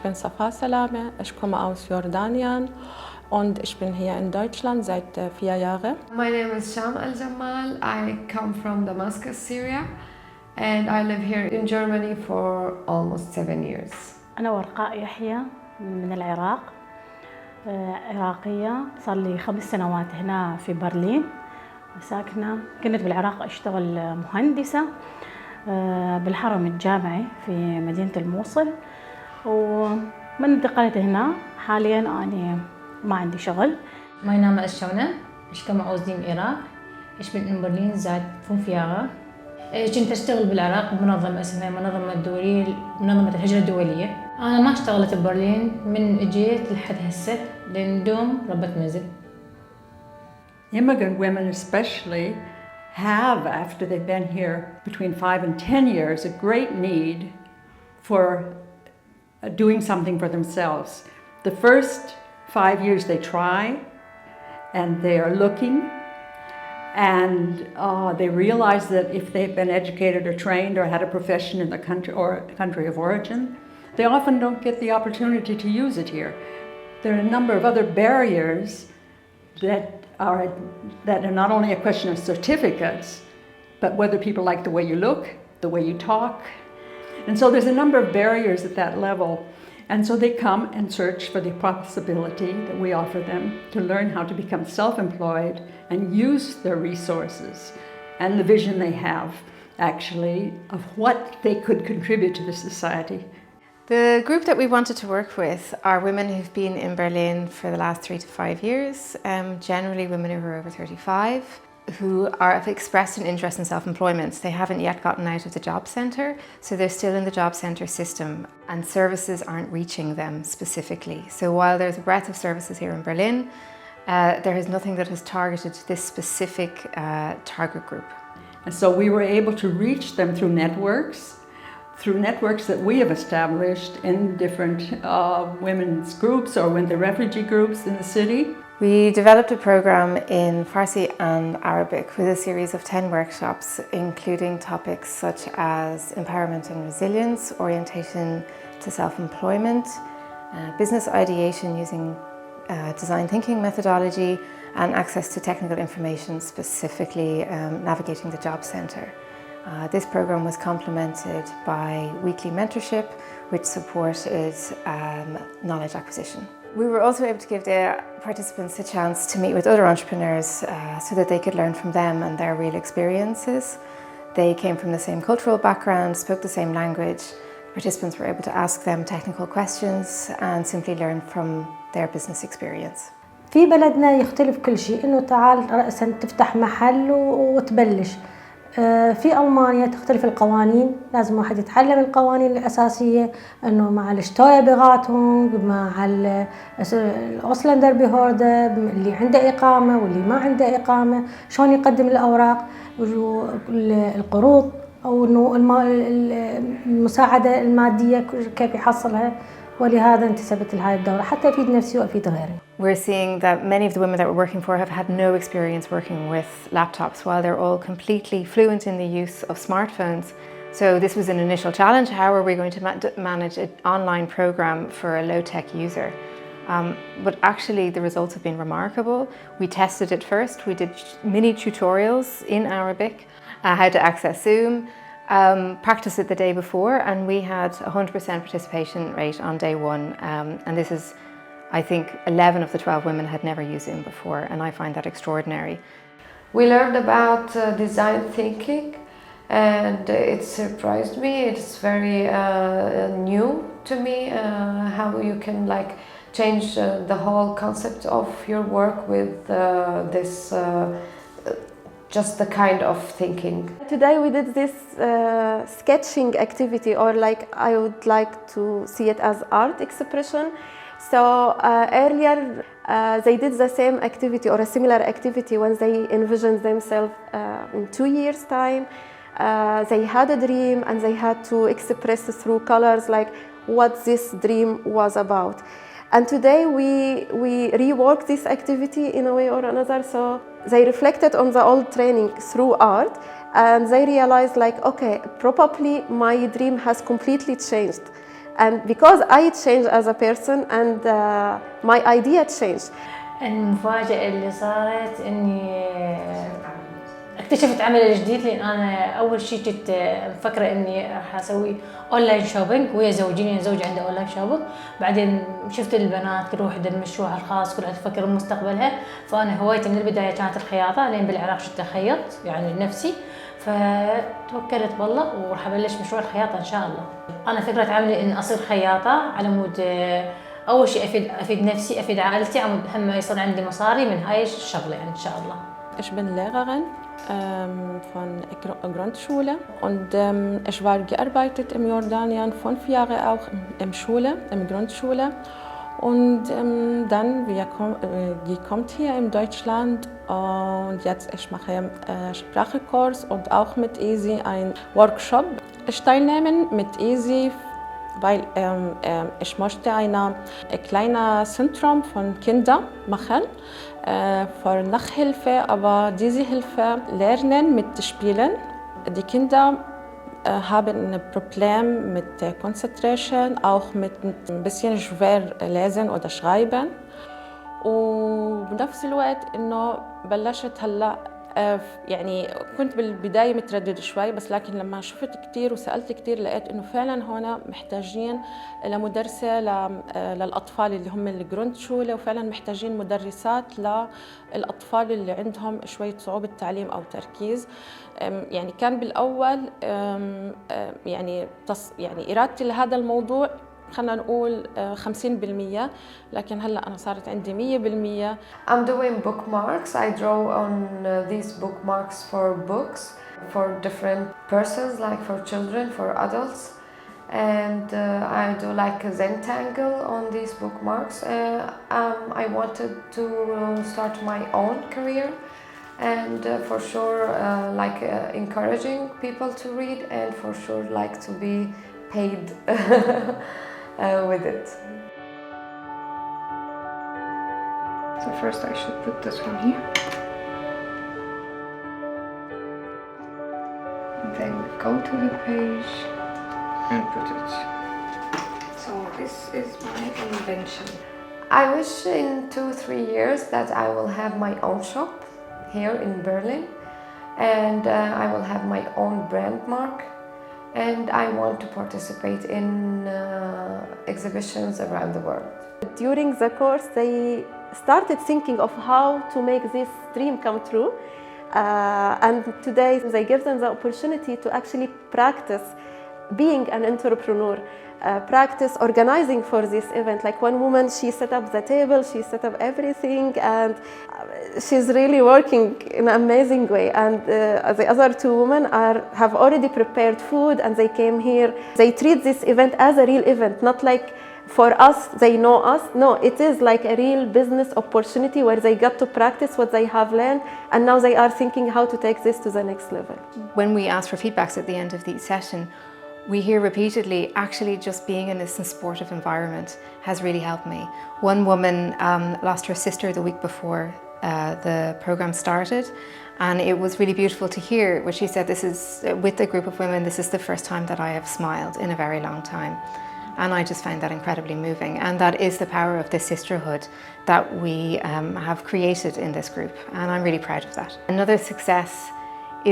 bin Safa Salame, ich komme aus Jordanien und ich bin hier in Deutschland seit 4 Jahren. My name is Sham Al-Jamal. I come from Damascus, Syria, and I live here in Germany for almost 7 years. أنا ورقاء يحيى من العراق، عراقية، صار لي 5 سنوات هنا في برلين ساكنة. كنت بالعراق أشتغل مهندسة بالحرم الجامعي في مدينة الموصل، ومن انتقلت هنا حالياً أنا ما عندي شغل. Mein Name ist Shauna, ich komme aus dem Irak. Ich bin in Berlin seit 5 Jahren. كنت أشتغل بالعراق بمنظمة اسمها منظمة الهجرة الدولية. أنا ما اشتغلت ببرلين من اجيت لحد هسه لأن دوم ربة منزل. Immigrant women especially have, after they've been here between 5 and 10 years, a great need for doing something for themselves. The first 5 years they try and they are looking, and they realize that if they've been educated or trained or had a profession in the country or country of origin, they often don't get the opportunity to use it here. There are a number of other barriers that are not only a question of certificates, but whether people like the way you look, the way you talk. And so there's a number of barriers at that level. And so they come and search for the possibility that we offer them to learn how to become self-employed and use their resources and the vision they have, actually, of what they could contribute to the society. The group that we wanted to work with are women who've been in Berlin for the last 3 to 5 years, generally women who are over 35, who have expressed an interest in self-employment. They haven't yet gotten out of the job centre, so they're still in the job centre system, and services aren't reaching them specifically. So while there's a breadth of services here in Berlin, there is nothing that has targeted this specific target group. And so we were able to reach them through networks that we have established in different women's groups or in the refugee groups in the city. We developed a program in Farsi and Arabic with a series of 10 workshops, including topics such as empowerment and resilience, orientation to self-employment, business ideation using design thinking methodology, and access to technical information, specifically navigating the job centre. This program was complemented by weekly mentorship, which supported knowledge acquisition. We were also able to give the participants a chance to meet with other entrepreneurs so that they could learn from them and their real experiences. They came from the same cultural background, spoke the same language. Participants were able to ask them technical questions and simply learn from their business experience. في بلدنا يختلف كل شيء، إنه تعال رأساً تفتح محل وتبلش. في ألمانيا تختلف القوانين، لازم واحد يتعلم القوانين الأساسية، إنه مع الشتايا بغاتهم، مع الأوسلندر بيهوردة، اللي عنده إقامة واللي ما عنده إقامة، شلون يقدم الأوراق، القروض أو إنه المساعدة المادية كيف يحصلها. ولهذا انتسبت لهذه الدورة حتى أفيد نفسي وأفيد غيري. We're seeing that many of the women that we're working for have had no experience working with laptops, while they're all completely fluent in the use of smartphones. So this was an initial challenge. How are we going to manage an online program for a low-tech user? But actually the results have been remarkable. We tested it first. We did mini tutorials in Arabic, how to access Zoom, practiced it the day before, and we had 100% participation rate on day 1. And this is, I think 11 of the 12 women had never used Zoom before, and I find that extraordinary. We learned about design thinking, and it surprised me. It's very new to me, how you can change the whole concept of your work with this just the kind of thinking. Today we did this sketching activity, or I would like to see it as art expression. So earlier they did the same activity or a similar activity when they envisioned themselves in 2 years' time. They had a dream and they had to express through colors what this dream was about. And today we rework this activity in a way or another, so they reflected on the old training through art, and they realized okay, probably my dream has completely changed. and because I changed as a person and my idea changed. المفاجأة اللي صارت إني اكتشفت عمل جديد، لأن أنا أول شيء كنت مفكرة إني راح أسوي أونلاين شوبينج ويا زوجي، لأن زوجي عنده أونلاين شوبينج. بعدين شفت البنات كل واحدة بمشروعها الخاص، كلها تفكر بمستقبلها. فأنا هوايتي من البداية كانت الخياطة، لأن بالعراق شفت أخيط يعني لنفسي، فتوكلت بالله وراح أبلش مشروع الخياطة إن شاء الله. أنا فكرة عملي إن أصير خياطة على مود أول شيء أفيد نفسي، أفيد عائلتي، عمود هم يصير عندي مصاري من هاي الشغلة يعني إن شاء الله. Ich bin Lehrerin von Grundschule und ich war gearbeitet in Jordanien 5 Jahre auch im Grundschule. Und dann kommt hier in Deutschland und jetzt ich mache Sprachkurs und auch mit EASY ein Workshop. Ich teilnehme mit EASY, weil ich möchte ein kleines Zentrum von Kindern machen für Nachhilfe, aber diese Hilfe lernen mit Spielen. Die Kinder haben ein Problem mit der Konzentration, auch mit ein bisschen schwer lesen oder schreiben. وبنفس الوقت إنه بلشت هلا يعني كنت بالبداية مترددة شوي، بس لكن لما شفت كتير وسألت كتير لقيت إنه فعلاً هنا محتاجين لمدرسة للأطفال اللي هم الجروندشولة، وفعلاً محتاجين مدرسات للأطفال اللي عندهم شوية صعوبة تعليم أو تركيز. يعني كان بالأول يعني إرادتي لهذا الموضوع خلينا نقول 50%، لكن هلا أنا صارت عندي 100%. I'm doing bookmarks. I draw on these bookmarks for books for different persons, like for children, for adults, and I do like a Zentangle on these bookmarks. I wanted to start my own career, and for sure like encouraging people to read, and for sure like to be paid with it. So first I should put this one here. And then go to the page and put it. So this is my invention. I wish in 2-3 years that I will have my own shop here in Berlin, and I will have my own brand mark, and I want to participate in exhibitions around the world. During the course, they started thinking of how to make this dream come true. And today they give them the opportunity to actually practice being an entrepreneur, practice organizing for this event. Like one woman, she set up the table, she set up everything, and she's really working in an amazing way. And the other 2 women have already prepared food, and they came here. They treat this event as a real event, not like for us, they know us. No, it is like a real business opportunity where they got to practice what they have learned, and now they are thinking how to take this to the next level. When we ask for feedbacks at the end of each session, we hear repeatedly, actually just being in this supportive environment has really helped me. One woman lost her sister the week before the program started, and it was really beautiful to hear what she said. This is, with a group of women, this is the first time that I have smiled in a very long time. And I just found that incredibly moving, and that is the power of the sisterhood that we have created in this group, and I'm really proud of that. Another success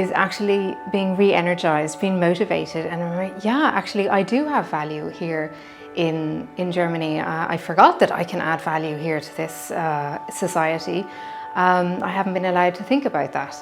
is actually being re-energized, being motivated, and yeah, actually I do have value here in Germany. I forgot that I can add value here to this society. I haven't been allowed to think about that.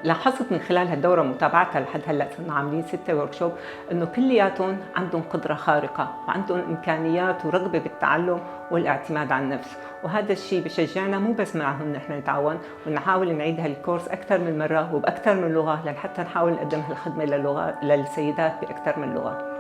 لاحظت من خلال هالدورة متابعتها لحد هلا صرنا عاملين 6 وركشوب انه كلياتهم عندهم قدرة خارقة وعندهم امكانيات ورغبة بالتعلم والاعتماد على النفس، وهذا الشيء بشجعنا مو بس معهم نحن نتعاون ونحاول نعيد هالكورس اكثر من مرة وباكثر من لغة لحتى نحاول نقدم هالخدمة للسيدات باكثر من لغة.